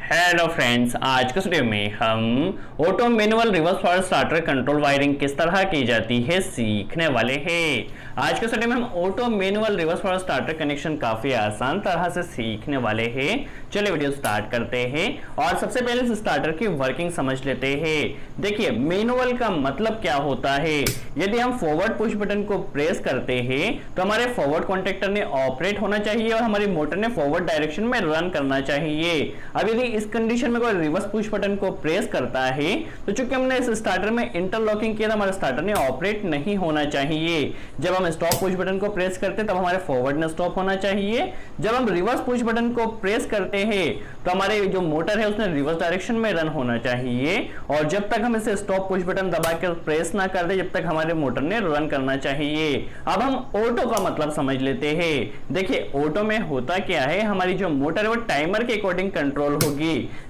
Hello friends, आज के video में हम auto manual reverse forward starter control wiring किस तरह की जाती है सीखने वाले हैं। आज के वीडियो में हम auto manual reverse forward starter connection काफी आसान तरह से सीखने वाले हैं। चलिए वीडियो स्टार्ट करते हैं और सबसे पहले इस स्टार्टर की वर्किंग समझ लेते हैं। देखिए, मैनुअल का मतलब क्या होता है। यदि हम फॉरवर्ड पुश बटन को प्रेस करते हैं तो हमारे फॉरवर्ड कॉन्टेक्टर ने ऑपरेट होना चाहिए और हमारी मोटर ने फॉरवर्ड डायरेक्शन में रन करना चाहिए। अब यदि इस कंडीशन में कोई रिवर्स पुश बटन को प्रेस करता है तो चूंकि हमने इस स्टार्टर में इंटरलॉकिंग किया था, हमारे स्टार्टर ने ऑपरेट नहीं होना चाहिए। जब हम स्टॉप पुश बटन को प्रेस करते हैं तब हमारे फॉरवर्ड ने स्टॉप होना चाहिए। जब हम रिवर्स पुश बटन को प्रेस करते हैं तो हमारे जो मोटर है उसने रिवर्स डायरेक्शन में रन होना चाहिए। और जब तक हम इसे स्टॉप पुश बटन दबाकर प्रेस ना कर दे, जब तक हमारे मोटर ने रन करना चाहिए। अब हम ऑटो का मतलब समझ लेते हैं। देखिए, ऑटो में होता क्या है, हमारी जो मोटर है वो टाइमर के अकॉर्डिंग कंट्रोल होगी।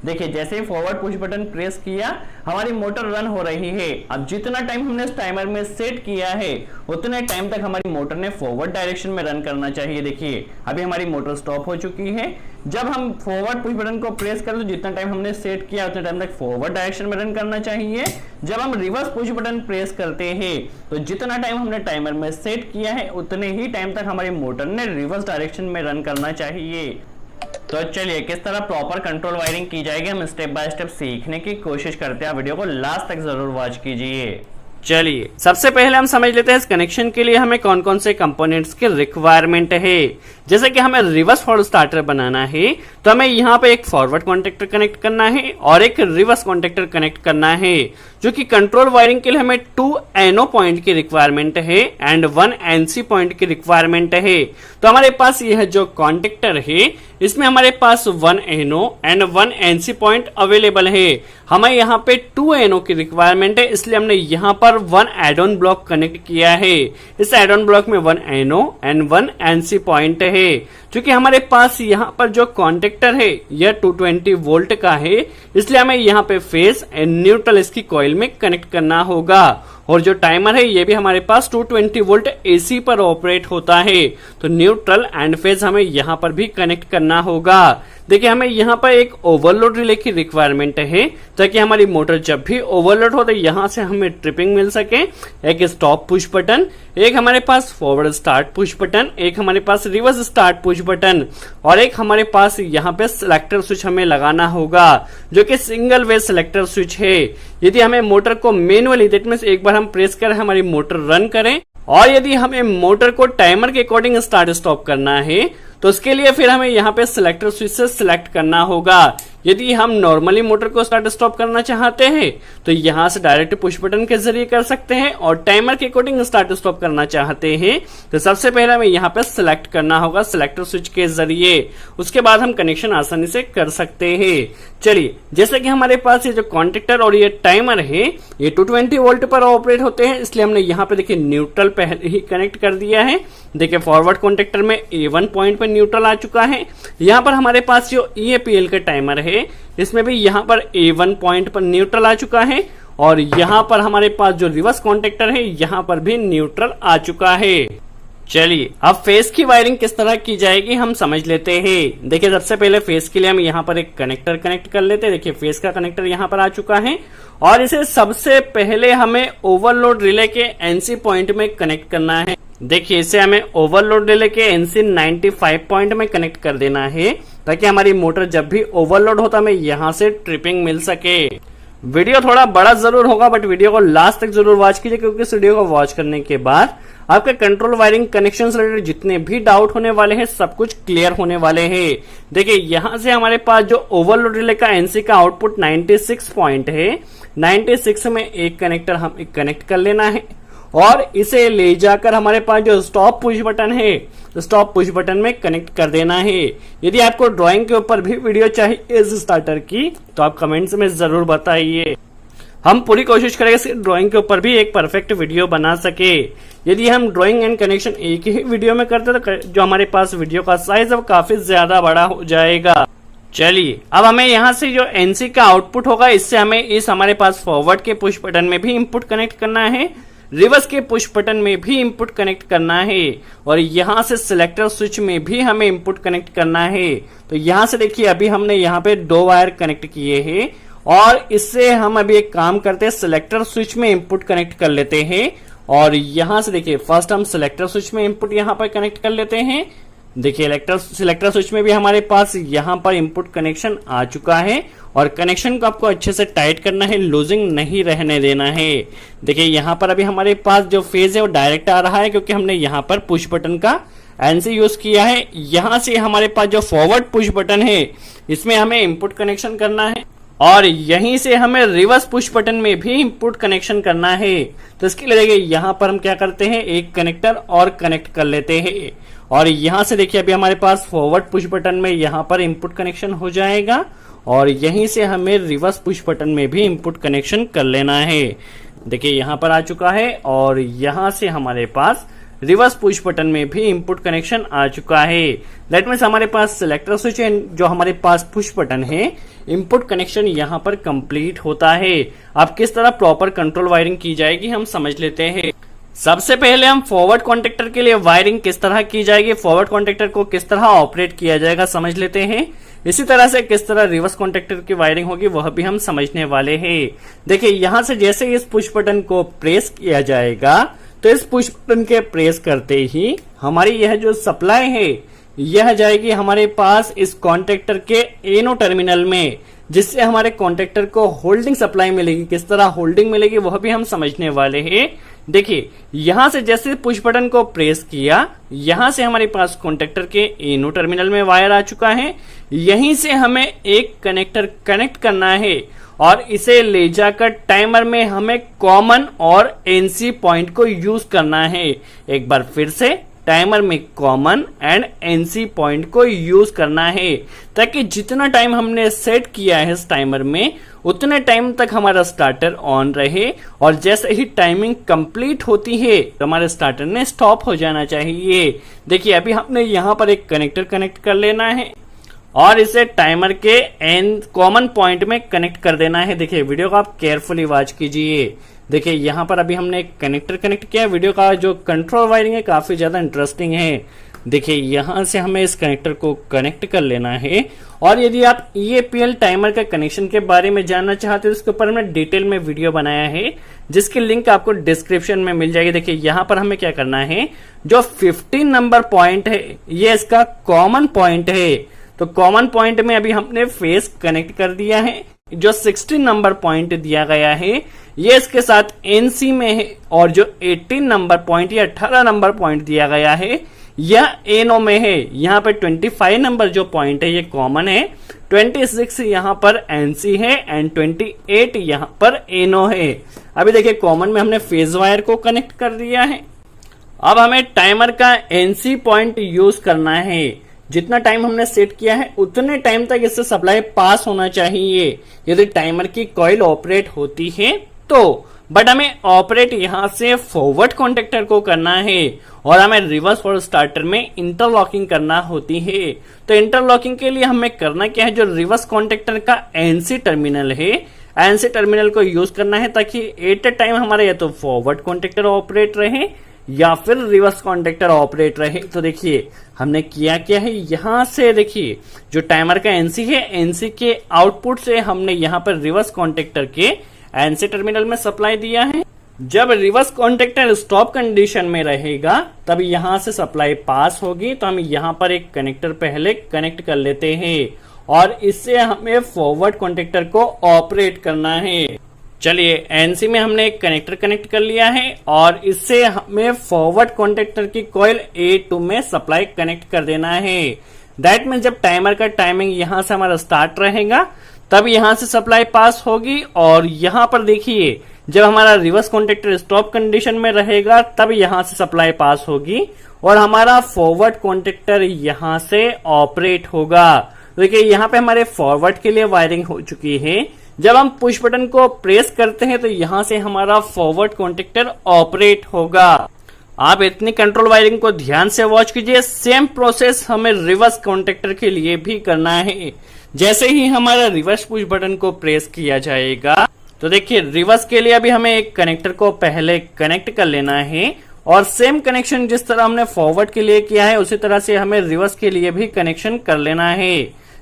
देखिए, जैसे ही फॉरवर्ड पुश बटन प्रेस किया हमारी मोटर रन हो रही है। अब जितना टाइम हमने इस टाइमर में सेट किया है उतने टाइम तक हमारी मोटर ने फॉरवर्ड डायरेक्शन में रन करना चाहिए। देखिए, अभी हमारी मोटर स्टॉप हो चुकी है। जब हम फॉरवर्ड पुश बटन को प्रेस करें तो जितना टाइम हमने सेट किया उतने टाइम तक फॉरवर्ड डायरेक्शन में रन करना चाहिए। जब हम रिवर्स पुश बटन प्रेस करते हैं तो जितना टाइम हमने टाइमर में सेट किया है उतने ही टाइम तक हमारी मोटर ने रिवर्स डायरेक्शन में रन करना चाहिए। तो चलिए, किस तरह प्रॉपर कंट्रोल वायरिंग की जाएगी हम स्टेप बाय स्टेप सीखने की कोशिश करते हैं। वीडियो को लास्ट तक जरूर वॉच कीजिए। चलिए, सबसे पहले हम समझ लेते हैं इस कनेक्शन के लिए हमें कौन कौन से कंपोनेंट्स की रिक्वायरमेंट है। जैसे कि हमें रिवर्स फॉरवर्ड स्टार्टर बनाना है तो हमें यहाँ पे एक फॉरवर्ड कॉन्टेक्टर कनेक्ट करना है और एक रिवर्स कॉन्टेक्टर कनेक्ट करना है। जो कि कंट्रोल वायरिंग के लिए हमें 2 NO पॉइंट की रिक्वायरमेंट है एंड 1 NC पॉइंट की रिक्वायरमेंट है। तो हमारे पास यह जो कॉन्टेक्टर है इसमें हमारे पास 1 NO and 1 NC point available है। हमें यहाँ पे 2 NO की रिक्वायरमेंट है, इसलिए हमने यहाँ पर 1 एड ऑन ब्लॉक कनेक्ट किया है। इस एड ऑन ब्लॉक में 1 NO एंड 1 NC पॉइंट है। क्योंकि हमारे पास यहाँ पर जो कॉन्टेक्टर है यह 220 वोल्ट का है, इसलिए हमें यहाँ पे फेज एंड न्यूट्रल इसकी कॉइल में कनेक्ट करना होगा। और जो टाइमर है ये भी हमारे पास 220 वोल्ट AC पर ऑपरेट होता है, तो न्यूट्रल एंड फेज हमें यहाँ पर भी कनेक्ट करना होगा। देखिए, हमें यहाँ पर एक ओवरलोड रिले की रिक्वायरमेंट है ताकि हमारी मोटर जब भी ओवरलोड हो तो यहाँ से हमें ट्रिपिंग मिल सके। एक स्टॉप पुश बटन, एक हमारे पास फॉरवर्ड स्टार्ट पुश बटन, एक हमारे पास रिवर्स स्टार्ट पुश बटन और एक हमारे पास यहाँ पे सिलेक्टर स्विच हमें लगाना होगा जो कि सिंगल वे सिलेक्टर स्विच है। यदि हमें मोटर को मैनुअली, दैट मींस एक बार हम प्रेस करें हमारी मोटर रन करें, और यदि हमें मोटर को टाइमर के अकॉर्डिंग स्टार्ट स्टॉप करना है तो उसके लिए फिर हमें यहाँ पे सिलेक्टर स्विच से सिलेक्ट करना होगा। यदि हम नॉर्मली मोटर को स्टार्ट स्टॉप करना चाहते हैं तो यहाँ से डायरेक्ट पुश बटन के जरिए कर सकते हैं, और टाइमर के अकॉर्डिंग स्टार्ट स्टॉप करना चाहते हैं तो सबसे पहले हमें यहाँ पे सिलेक्ट करना होगा सिलेक्टर स्विच के जरिए। उसके बाद हम कनेक्शन आसानी से कर सकते हैं। चलिए, जैसे कि हमारे पास ये जो कॉन्टेक्टर और ये टाइमर है ये 220 वोल्ट पर ऑपरेट होते हैं, इसलिए हमने यहाँ पे देखिए न्यूट्रल पहले ही कनेक्ट कर दिया है। देखिए, फॉरवर्ड कॉन्टेक्टर में A1 पॉइंट पर न्यूट्रल आ चुका है। यहाँ पर हमारे पास जो EAPL का टाइमर है इसमें भी यहाँ पर A1 पॉइंट पर न्यूट्रल आ चुका है, और यहाँ पर हमारे पास जो रिवर्स कॉन्टेक्टर है यहाँ पर भी न्यूट्रल आ चुका है। चलिए, अब फेस की वायरिंग किस तरह की जाएगी हम समझ लेते हैं। देखिए, सबसे पहले फेस के लिए हम यहाँ पर एक कनेक्टर कनेक्ट कर लेते हैं। देखिए, फेस का कनेक्टर यहाँ पर आ चुका है और इसे सबसे पहले हमें ओवरलोड रिले के NC पॉइंट में कनेक्ट करना है। देखिए, इसे हमें ओवरलोड रिले के NC 95 पॉइंट में कनेक्ट कर देना है ताकि हमारी मोटर जब भी ओवरलोड होता हमें यहाँ से ट्रिपिंग मिल सके। वीडियो थोड़ा बड़ा जरूर होगा बट वीडियो को लास्ट तक जरूर वॉच कीजिए, क्योंकि इस वीडियो को वॉच करने के बाद आपके कंट्रोल वायरिंग कनेक्शन से रिलेटेड जितने भी डाउट होने वाले हैं सब कुछ क्लियर होने वाले हैं। देखिए, यहाँ से हमारे पास जो ओवरलोड रिले का NC का आउटपुट 96 पॉइंट है, 96 में एक कनेक्टर हम कनेक्ट कर लेना है और इसे ले जाकर हमारे पास जो स्टॉप पुश बटन है स्टॉप पुश बटन में कनेक्ट कर देना है। यदि आपको ड्राइंग के ऊपर भी वीडियो चाहिए इस स्टार्टर की तो आप कमेंट्स में जरूर बताइए। हम पूरी कोशिश करेंगे ड्राइंग के ऊपर भी एक परफेक्ट वीडियो बना सके। यदि हम ड्राइंग एंड कनेक्शन एक ही वीडियो में करते तो जो हमारे पास वीडियो का साइज है वो काफी ज्यादा बड़ा हो जाएगा। चलिए, अब हमें यहाँ से जो NC का आउटपुट होगा इससे हमें इस हमारे पास फॉरवर्ड के पुश बटन में भी इनपुट कनेक्ट करना है, रिवर्स के पुश बटन में भी इनपुट कनेक्ट करना है और यहाँ से सिलेक्टर स्विच में भी हमें इनपुट कनेक्ट करना है। तो यहाँ से देखिए अभी हमने यहाँ पे 2 वायर कनेक्ट किए हैं और इससे हम अभी एक काम करते हैं, सिलेक्टर स्विच में इनपुट कनेक्ट कर लेते हैं और यहाँ से देखिए फर्स्ट हम सिलेक्टर स्विच में इनपुट यहाँ पर कनेक्ट कर लेते हैं। देखिए सिलेक्टर स्विच में भी हमारे पास यहाँ पर इनपुट कनेक्शन आ चुका है और कनेक्शन को आपको अच्छे से टाइट करना है, लूजिंग नहीं रहने देना है। देखिए यहाँ पर अभी हमारे पास जो फेज है वो डायरेक्ट आ रहा है क्योंकि हमने यहाँ पर पुश बटन का एनसी यूज किया है। यहाँ से हमारे पास जो फॉरवर्ड पुश बटन है इसमें हमें इनपुट कनेक्शन करना है और यहीं से हमें रिवर्स पुश बटन में भी इनपुट कनेक्शन करना है। तो इसके लिए देखिए यहाँ पर हम क्या करते हैं, एक कनेक्टर और कनेक्ट कर लेते हैं और यहाँ से देखिए अभी हमारे पास फॉरवर्ड पुश बटन में यहाँ पर इनपुट कनेक्शन हो जाएगा और यहीं से हमें रिवर्स पुश बटन में भी इनपुट कनेक्शन कर लेना है। देखिए यहाँ पर आ चुका है और यहाँ से हमारे पास रिवर्स पुश बटन में भी इनपुट कनेक्शन आ चुका है। दैट मीन्स हमारे पास सिलेक्टर स्विच जो हमारे पास पुश बटन है, इनपुट कनेक्शन यहाँ पर कंप्लीट होता है। अब किस तरह प्रॉपर कंट्रोल वायरिंग की जाएगी हम समझ लेते हैं। सबसे पहले हम फॉरवर्ड कॉन्टेक्टर के लिए वायरिंग किस तरह की जाएगी, फॉरवर्ड कॉन्टेक्टर को किस तरह ऑपरेट किया जाएगा समझ लेते हैं। इसी तरह से किस तरह रिवर्स कॉन्टेक्टर की वायरिंग होगी वह भी हम समझने वाले हैं। देखिए यहाँ से जैसे इस पुश बटन को प्रेस किया जाएगा तो इस पुश बटन के प्रेस करते ही हमारी यह जो सप्लाई है यह जाएगी हमारे पास इस कॉन्टेक्टर के एनो टर्मिनल में, जिससे हमारे कॉन्टेक्टर को होल्डिंग सप्लाई मिलेगी। किस तरह होल्डिंग मिलेगी वह भी हम समझने वाले हैं। देखिए यहां से जैसे पुश बटन को प्रेस किया, यहां से हमारे पास कॉन्टेक्टर के एनो टर्मिनल में वायर आ चुका है। यहीं से हमें एक कनेक्टर कनेक्ट करना है और इसे ले जाकर टाइमर में हमें कॉमन और एनसी पॉइंट को यूज करना है। एक बार फिर से टाइमर में कॉमन एंड एनसी पॉइंट को यूज करना है ताकि जितना टाइम हमने सेट किया है इस टाइमर में उतने टाइम तक हमारा स्टार्टर ऑन रहे और जैसे ही टाइमिंग कंप्लीट होती है तो हमारे स्टार्टर ने स्टॉप हो जाना चाहिए। देखिए अभी हमने यहाँ पर एक कनेक्टर कनेक्ट कर लेना है और इसे टाइमर के कॉमन पॉइंट में कनेक्ट कर देना है। देखिए वीडियो को आप केयरफुली वॉच कीजिए। देखिए यहाँ पर अभी हमने एक कनेक्टर कनेक्ट किया। वीडियो का जो कंट्रोल वायरिंग है काफी ज्यादा इंटरेस्टिंग है। देखिए यहाँ से हमें इस कनेक्टर को कनेक्ट कर लेना है और यदि आप EAPL टाइमर का कनेक्शन के बारे में जानना चाहते हो इसके ऊपर हमने डिटेल में वीडियो बनाया है जिसकी लिंक आपको डिस्क्रिप्शन में मिल जाएगी। देखिए यहाँ पर हमें क्या करना है, जो 15 नंबर पॉइंट है ये इसका कॉमन पॉइंट है। तो कॉमन पॉइंट में अभी हमने फेस कनेक्ट कर दिया है। जो 16 नंबर पॉइंट दिया गया है ये इसके साथ एनसी में है और जो 18 नंबर पॉइंट या 18 नंबर पॉइंट दिया गया है यह एनो में है। यहाँ पर 25 नंबर जो पॉइंट है ये कॉमन है, 26 यहाँ पर एनसी है एंड 28 यहाँ पर एनो है। अभी देखिए कॉमन में हमने फेज वायर को कनेक्ट कर दिया है। अब हमें टाइमर का एनसी पॉइंट यूज करना है। जितना टाइम हमने सेट किया है उतने टाइम तक इससे सप्लाई पास होना चाहिए यदि टाइमर की कॉइल ऑपरेट होती है तो। बट हमें ऑपरेट यहां से फॉरवर्ड कॉन्टेक्टर को करना है और हमें रिवर्स फॉर स्टार्टर में इंटरलॉकिंग करना होती है। तो इंटरलॉकिंग के लिए हमें करना क्या है, जो रिवर्स कॉन्टेक्टर का एनसी टर्मिनल है एनसी टर्मिनल को यूज करना है ताकि एट ए टाइम हमारा या तो फॉरवर्ड कॉन्टेक्टर ऑपरेट रहे या फिर रिवर्स कॉन्टेक्टर ऑपरेट रहे। तो देखिए हमने किया क्या है, यहां से देखिए जो टाइमर का एनसी है एनसी के आउटपुट से हमने यहां पर रिवर्स कॉन्टेक्टर के एनसी टर्मिनल में सप्लाई दिया है। जब रिवर्स कॉन्टेक्टर स्टॉप कंडीशन में रहेगा तब यहां से सप्लाई पास होगी। तो हम यहां पर एक कनेक्टर पहले कनेक्ट कर लेते हैं और इससे हमें फॉरवर्ड कॉन्टेक्टर को ऑपरेट करना है। चलिए एनसी में हमने एक कनेक्टर कनेक्ट कर लिया है और इससे हमें फॉरवर्ड कॉन्टेक्टर की कॉइल A2 में सप्लाई कनेक्ट कर देना है। दैट मीन्स जब टाइमर का टाइमिंग यहां से हमारा स्टार्ट रहेगा तब यहां से सप्लाई पास होगी और यहां पर देखिए जब हमारा रिवर्स कॉन्टेक्टर स्टॉप कंडीशन में रहेगा तब यहां से सप्लाई पास होगी और हमारा फॉरवर्ड कॉन्टेक्टर यहां से ऑपरेट होगा। देखिए यहाँ पे हमारे फॉरवर्ड के लिए वायरिंग हो चुकी है। जब हम पुश बटन को प्रेस करते हैं तो यहां से हमारा फॉरवर्ड कॉन्टेक्टर ऑपरेट होगा। आप इतनी कंट्रोल वायरिंग को ध्यान से वॉच कीजिए। सेम प्रोसेस हमें रिवर्स कॉन्टेक्टर के लिए भी करना है। जैसे ही हमारा रिवर्स पुश बटन को प्रेस किया जाएगा तो देखिए रिवर्स के लिए अभी हमें एक कनेक्टर को पहले कनेक्ट कर लेना है और सेम कनेक्शन जिस तरह हमने फॉरवर्ड के लिए किया है उसी तरह से हमें रिवर्स के लिए भी कनेक्शन कर लेना है।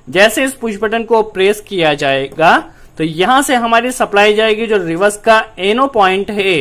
जैसे इस पुश बटन को प्रेस किया जाएगा तो यहां से हमारी सप्लाई जाएगी जो रिवर्स का एनो पॉइंट है,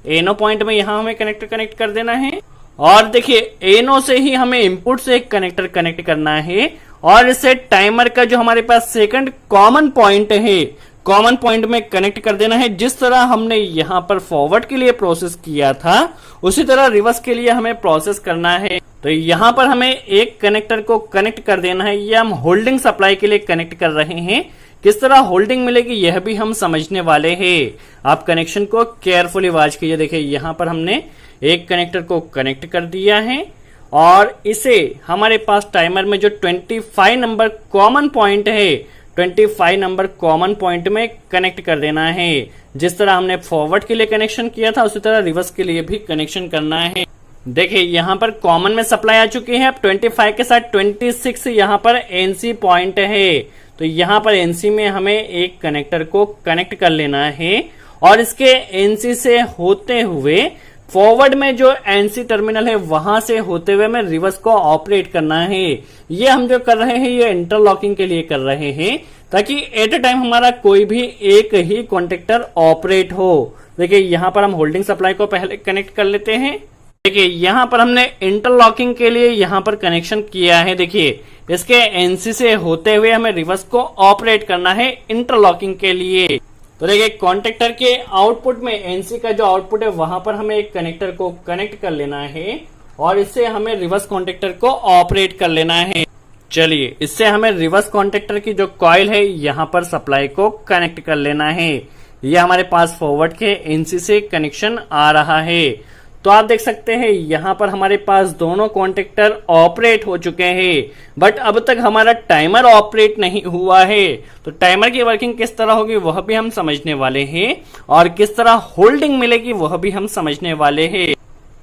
एनो पॉइंट में यहां हमें कनेक्टर कनेक्ट कर देना है। और देखिए एनो से ही हमें इनपुट से एक कनेक्टर कनेक्ट करना है और इसे टाइमर का जो हमारे पास सेकंड कॉमन पॉइंट है, कॉमन पॉइंट में कनेक्ट कर देना है। जिस तरह हमने यहां पर फॉरवर्ड के लिए प्रोसेस किया था उसी तरह रिवर्स के लिए हमें प्रोसेस करना है। तो यहां पर हमें एक कनेक्टर को कनेक्ट कर देना है, ये हम होल्डिंग सप्लाई के लिए कनेक्ट कर रहे हैं। किस तरह होल्डिंग मिलेगी यह भी हम समझने वाले हैं। आप कनेक्शन को केयरफुली वॉच कीजिए। देखिए यहां पर हमने एक कनेक्टर को कनेक्ट कर दिया है और इसे हमारे पास टाइमर में जो 25 नंबर कॉमन पॉइंट है 25 नंबर कॉमन पॉइंट में कनेक्ट कर देना है। जिस तरह हमने फॉरवर्ड के लिए कनेक्शन किया था उसी तरह रिवर्स के लिए भी कनेक्शन करना है। देखिए यहाँ पर कॉमन में सप्लाई आ चुकी है। अब 25 के साथ 26 यहाँ पर एनसी पॉइंट है, तो यहाँ पर एनसी में हमें एक कनेक्टर को कनेक्ट कर लेना है और इसके एनसी से होते हुए फॉरवर्ड में जो एनसी टर्मिनल है वहां से होते हुए हमें रिवर्स को ऑपरेट करना है। ये हम जो कर रहे हैं ये इंटरलॉकिंग के लिए कर रहे हैं ताकि एट अ टाइम हमारा कोई भी एक ही कॉन्टेक्टर ऑपरेट हो। देखिए यहाँ पर हम होल्डिंग सप्लाई को पहले कनेक्ट कर लेते हैं। देखिए यहाँ पर हमने इंटरलॉकिंग के लिए यहाँ पर कनेक्शन किया है। देखिए इसके एनसी से होते हुए हमें रिवर्स को ऑपरेट करना है इंटरलॉकिंग के लिए। तो देखिए कॉन्टेक्टर के आउटपुट में एनसी का जो आउटपुट है वहां पर हमें एक कनेक्टर को कनेक्ट कर लेना है और इससे हमें रिवर्स कॉन्टेक्टर को ऑपरेट कर लेना है। चलिए इससे हमें रिवर्स कॉन्टेक्टर की जो कॉइल है यहाँ पर सप्लाई को कनेक्ट कर लेना है। यह हमारे पास फॉरवर्ड के एनसी से कनेक्शन आ रहा है। तो आप देख सकते हैं यहाँ पर हमारे पास दोनों कॉन्टेक्टर ऑपरेट हो चुके हैं, बट अब तक हमारा टाइमर ऑपरेट नहीं हुआ है। तो टाइमर की वर्किंग किस तरह होगी वह भी हम समझने वाले हैं और किस तरह होल्डिंग मिलेगी वह भी हम समझने वाले हैं।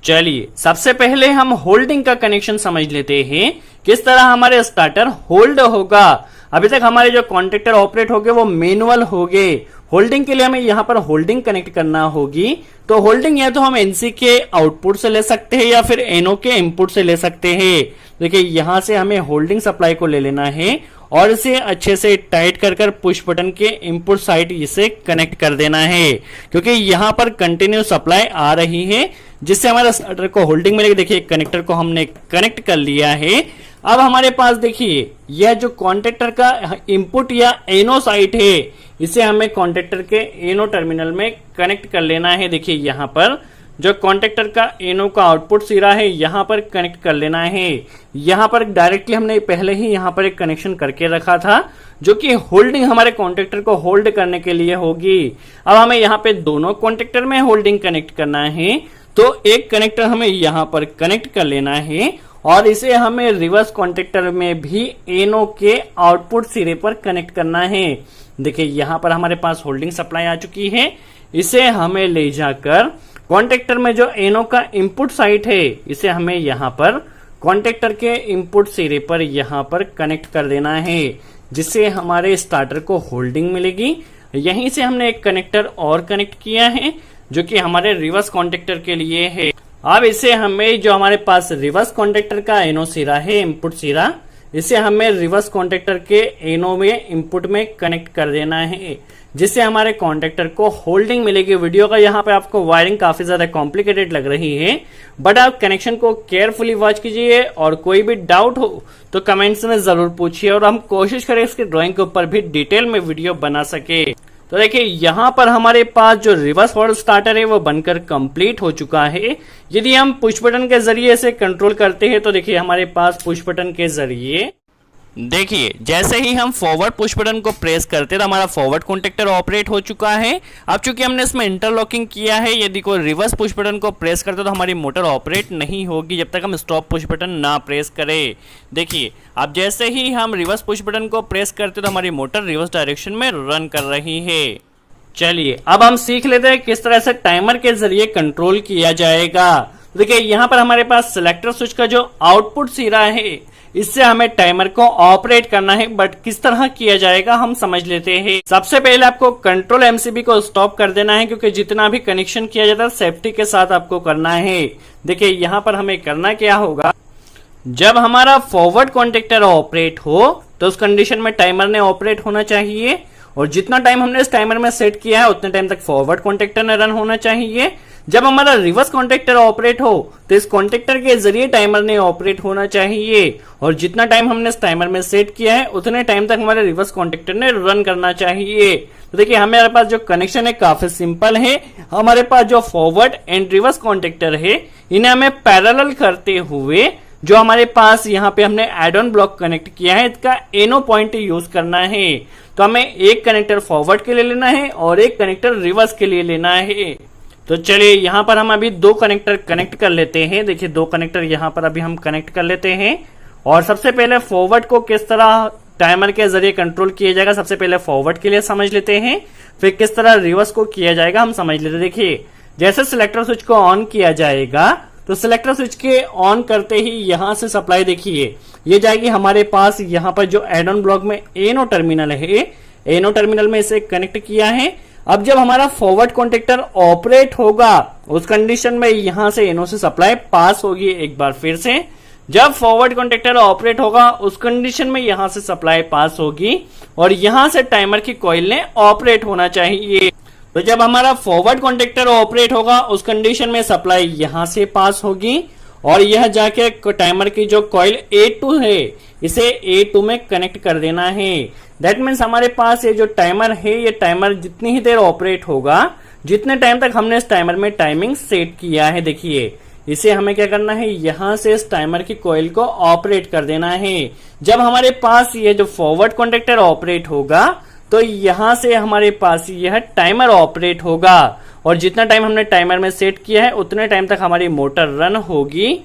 चलिए सबसे पहले हम होल्डिंग का कनेक्शन समझ लेते हैं, किस तरह हमारे स्टार्टर होल्ड होगा। अभी तक हमारे जो कॉन्टेक्टर ऑपरेट हो गए वो मैनुअल हो गए। होल्डिंग के लिए हमें यहाँ पर होल्डिंग कनेक्ट करना होगी। तो होल्डिंग या तो हम एनसी के आउटपुट से ले सकते हैं या फिर एनओ के इनपुट से ले सकते हैं। देखिए यहाँ से हमें होल्डिंग सप्लाई को ले लेना है और इसे अच्छे से टाइट कर पुश बटन के इनपुट साइड इसे कनेक्ट कर देना है, क्योंकि यहाँ पर कंटिन्यू सप्लाई आ रही है जिससे हमारे स्टार्टर को होल्डिंग मिलेगी। देखिए कनेक्टर को हमने कनेक्ट कर लिया है। अब हमारे पास देखिए यह जो कॉन्टेक्टर का इनपुट या एनो साइट है इसे हमें कॉन्टेक्टर के एनो टर्मिनल में कनेक्ट कर लेना है। देखिए यहाँ पर जो कॉन्टेक्टर का एनो का आउटपुट सिरा है यहाँ पर कनेक्ट कर लेना है। यहाँ पर डायरेक्टली हमने पहले ही यहाँ पर एक कनेक्शन करके रखा था जो कि होल्डिंग हमारे कॉन्टेक्टर को होल्ड करने के लिए होगी। अब हमें यहाँ पे दोनों कॉन्टेक्टर में होल्डिंग कनेक्ट करना है, तो एक कनेक्टर हमें यहाँ पर कनेक्ट कर लेना है और इसे हमें रिवर्स कॉन्टेक्टर में भी एनो के आउटपुट सिरे पर कनेक्ट करना है। देखिए यहाँ पर हमारे पास होल्डिंग सप्लाई आ चुकी है। इसे हमें ले जाकर कॉन्टेक्टर में जो एनो का इनपुट साइट है इसे हमें यहाँ पर कॉन्टेक्टर के इनपुट सिरे पर यहाँ पर कनेक्ट कर देना है, जिससे हमारे स्टार्टर को होल्डिंग मिलेगी। यहीं से हमने एक कनेक्टर और कनेक्ट किया है जो कि हमारे रिवर्स कॉन्टेक्टर के लिए है। अब इसे हमें जो हमारे पास रिवर्स कॉन्टेक्टर का एनो सिरा है इनपुट सिरा, इसे हमें रिवर्स कॉन्टेक्टर के एनो में इनपुट में कनेक्ट कर देना है, जिससे हमारे कॉन्टेक्टर को होल्डिंग मिलेगी। वीडियो का यहाँ पे आपको वायरिंग काफी ज्यादा कॉम्प्लिकेटेड लग रही है, बट आप कनेक्शन को केयरफुली वॉच कीजिए और कोई भी डाउट हो तो कमेंट्स में जरूर पूछिए और हम कोशिश करें इसकी ड्राइंग के ऊपर भी डिटेल में वीडियो बना सके। तो देखिए यहाँ पर हमारे पास जो रिवर्स फॉरवर्ड स्टार्टर है वो बनकर कंप्लीट हो चुका है। यदि हम पुश बटन के जरिए से कंट्रोल करते हैं तो देखिए हमारे पास पुश बटन के जरिए देखिए जैसे ही हम फॉरवर्ड पुश बटन को प्रेस करते तो हमारा फॉरवर्ड कॉन्टेक्टर ऑपरेट हो चुका है। अब चूंकि हमने इसमें इंटरलॉकिंग किया है, यदि कोई रिवर्स पुश बटन को प्रेस करते तो हमारी मोटर ऑपरेट नहीं होगी जब तक हम स्टॉप पुश बटन ना प्रेस करें। देखिए अब जैसे ही हम रिवर्स पुश बटन को प्रेस करते तो हमारी मोटर रिवर्स डायरेक्शन में रन कर रही है। चलिए अब हम सीख लेते हैं किस तरह से टाइमर के जरिए कंट्रोल किया जाएगा। देखिए यहाँ पर हमारे पास सिलेक्टर स्विच का जो आउटपुट सिरा है इससे हमें टाइमर को ऑपरेट करना है। बट किस तरह किया जाएगा हम समझ लेते हैं। सबसे पहले आपको कंट्रोल एमसीबी को स्टॉप कर देना है, क्योंकि जितना भी कनेक्शन किया जाता है सेफ्टी के साथ आपको करना है। देखिए यहाँ पर हमें करना क्या होगा, जब हमारा फॉरवर्ड कॉन्टेक्टर ऑपरेट हो तो उस कंडीशन में टाइमर ने ऑपरेट होना चाहिए, और जितना टाइम हमने इस टाइमर में सेट किया है उतने टाइम तक फॉरवर्ड कॉन्टेक्टर ने रन होना चाहिए। जब हमारा रिवर्स कॉन्टेक्टर ऑपरेट हो तो इस कॉन्टेक्टर के जरिए टाइमर ने ऑपरेट होना चाहिए, और जितना टाइम हमने इस टाइमर में सेट किया है उतने टाइम तक हमारे रिवर्स कॉन्टेक्टर ने रन करना चाहिए। तो देखिए हमारे पास जो कनेक्शन है काफी सिंपल है। हमारे पास जो फॉरवर्ड एंड रिवर्स कॉन्टेक्टर है इन्हें हमें पैरेलल करते हुए जो हमारे पास यहाँ पे हमने एड ऑन ब्लॉक कनेक्ट किया है इसका एनो पॉइंट यूज करना है। तो हमें एक कनेक्टर फॉरवर्ड के लिए लेना है और एक कनेक्टर रिवर्स के लिए लेना है। तो चलिए यहाँ पर हम अभी दो कनेक्टर कनेक्ट कर लेते हैं। देखिए दो कनेक्टर यहाँ पर अभी हम कनेक्ट कर लेते हैं, और सबसे पहले फॉरवर्ड को किस तरह टाइमर के जरिए कंट्रोल किया जाएगा सबसे पहले फॉरवर्ड के लिए समझ लेते हैं, फिर किस तरह रिवर्स को किया जाएगा हम समझ लेते हैं। देखिए जैसे सिलेक्टर स्विच को ऑन किया जाएगा तो सिलेक्टर स्विच के ऑन करते ही यहां से सप्लाई देखिए ये जाएगी हमारे पास यहाँ पर जो एड ऑन ब्लॉक में एनो टर्मिनल है, एनो टर्मिनल में इसे कनेक्ट किया है। अब जब हमारा फॉरवर्ड कॉन्टेक्टर ऑपरेट होगा उस कंडीशन में यहां से एनो से सप्लाई पास होगी। एक बार फिर से, जब फॉरवर्ड कॉन्टेक्टर ऑपरेट होगा उस कंडीशन में यहां से सप्लाई पास होगी, और यहां से टाइमर की कॉइल ने ऑपरेट होना चाहिए। तो जब हमारा फॉरवर्ड कॉन्टेक्टर ऑपरेट होगा उस कंडीशन में सप्लाई यहां से पास होगी, और यह जाके टाइमर की जो कॉइल A2 है इसे A2 में कनेक्ट कर देना है। दैट मीन्स हमारे पास ये जो टाइमर है ये टाइमर जितनी ही देर ऑपरेट होगा जितने टाइम तक हमने इस टाइमर में टाइमिंग सेट किया है, देखिए इसे हमें क्या करना है, यहां से इस टाइमर की कॉइल को ऑपरेट कर देना है। जब हमारे पास ये जो फॉरवर्ड कॉन्टेक्टर ऑपरेट होगा तो यहां से हमारे पास यह टाइमर ऑपरेट होगा, और जितना टाइम हमने टाइमर में सेट किया है उतने टाइम तक हमारी मोटर रन होगी।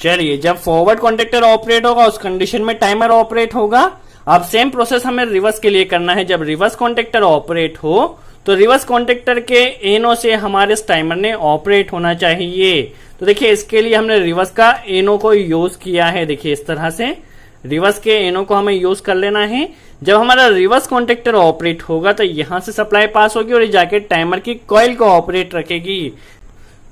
चलिए जब फॉरवर्ड कॉन्टेक्टर ऑपरेट होगा उस कंडीशन में टाइमर ऑपरेट होगा। अब सेम प्रोसेस हमें रिवर्स के लिए करना है। जब रिवर्स कॉन्टेक्टर ऑपरेट हो तो रिवर्स कॉन्टेक्टर के एनो से हमारे इस टाइमर ने ऑपरेट होना चाहिए। तो देखिए इसके लिए हमने रिवर्स का एनो को यूज किया है। देखिए इस तरह से रिवर्स के एनो को हमें यूज कर लेना है। जब हमारा रिवर्स कॉन्टेक्टर ऑपरेट होगा तो यहां से सप्लाई पास होगी और ये जाके टाइमर की कॉइल को ऑपरेट रखेगी।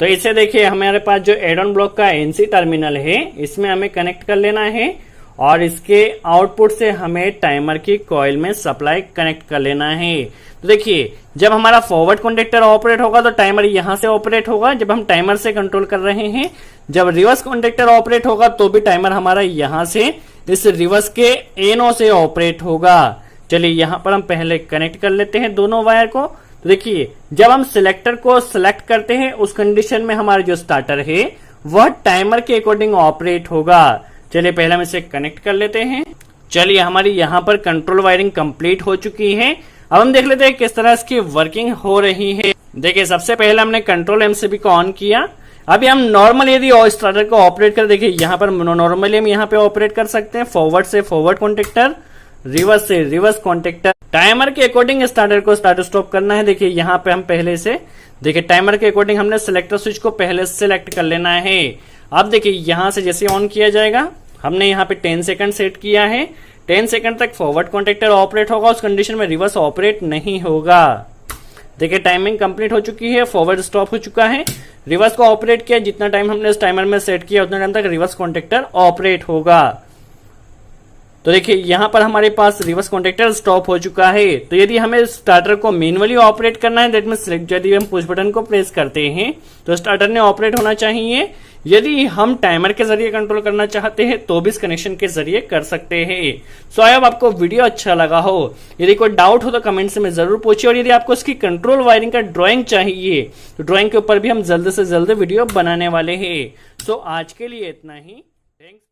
तो इसे देखिए हमारे पास जो एड ऑन ब्लॉक का एनसी टर्मिनल है इसमें हमें कनेक्ट कर लेना है, और इसके आउटपुट से हमें टाइमर की कॉइल में सप्लाई कनेक्ट कर लेना है। तो देखिए जब हमारा फॉरवर्ड कॉन्टेक्टर ऑपरेट होगा तो टाइमर यहां से ऑपरेट होगा जब हम टाइमर से कंट्रोल कर रहे हैं। जब रिवर्स कॉन्टेक्टर ऑपरेट होगा तो भी टाइमर हमारा यहां से इस रिवर्स के एनो से ऑपरेट होगा। चलिए यहां पर हम पहले कनेक्ट कर लेते हैं दोनों वायर को। तो देखिए जब हम सिलेक्टर को सिलेक्ट करते हैं उस कंडीशन में हमारा जो स्टार्टर है वह टाइमर के अकॉर्डिंग ऑपरेट होगा। चलिए पहले हम इसे कनेक्ट कर लेते हैं। चलिए हमारी यहाँ पर कंट्रोल वायरिंग कंप्लीट हो चुकी है। अब हम देख लेते हैं किस तरह इसकी वर्किंग हो रही है। देखिए सबसे पहले हमने कंट्रोल एमसीबी को ऑन किया। अभी हम नॉर्मल यदि स्टार्टर को ऑपरेट कर, देखिए यहाँ पर नॉर्मली हम यहाँ पे ऑपरेट कर सकते हैं। फॉरवर्ड से फॉरवर्ड कॉन्टेक्टर, रिवर्स से रिवर्स कॉन्टेक्टर। टाइमर के अकॉर्डिंग स्टार्टर को स्टार्ट स्टॉप करना है। देखिए यहाँ पे हम पहले से देखिए टाइमर के अकॉर्डिंग हमने सिलेक्टर स्विच को पहले सिलेक्ट कर लेना है। अब देखिए यहाँ से जैसे ऑन किया जाएगा, हमने यहाँ पे 10 सेकंड सेट किया है। 10 सेकंड तक फॉरवर्ड कॉन्टेक्टर ऑपरेट होगा, उस कंडीशन में रिवर्स ऑपरेट नहीं होगा। देखिए टाइमिंग कंप्लीट हो चुकी है, फॉरवर्ड स्टॉप हो चुका है, रिवर्स को ऑपरेट किया। जितना टाइम हमने इस टाइमर में सेट किया उतना टाइम तक रिवर्स कॉन्टेक्टर ऑपरेट होगा। तो देखिए यहाँ पर हमारे पास रिवर्स कॉन्टेक्टर स्टॉप हो चुका है। तो यदि हमें स्टार्टर को मैनुअली ऑपरेट करना है, दैट मींस यदि हम पुश बटन को प्रेस करते हैं तो स्टार्टर ने ऑपरेट होना चाहिए। यदि हम टाइमर के जरिए कंट्रोल करना चाहते हैं तो भी इस कनेक्शन के जरिए कर सकते हैं। सो आई होप आपको वीडियो अच्छा लगा हो। यदि कोई डाउट हो तो कमेंट्स में जरूर पूछिए, और यदि आपको इसकी कंट्रोल वायरिंग का ड्राइंग चाहिए तो ड्राइंग के ऊपर भी हम जल्द से जल्द वीडियो बनाने वाले हैं। सो आज के लिए इतना ही। थैंक्स।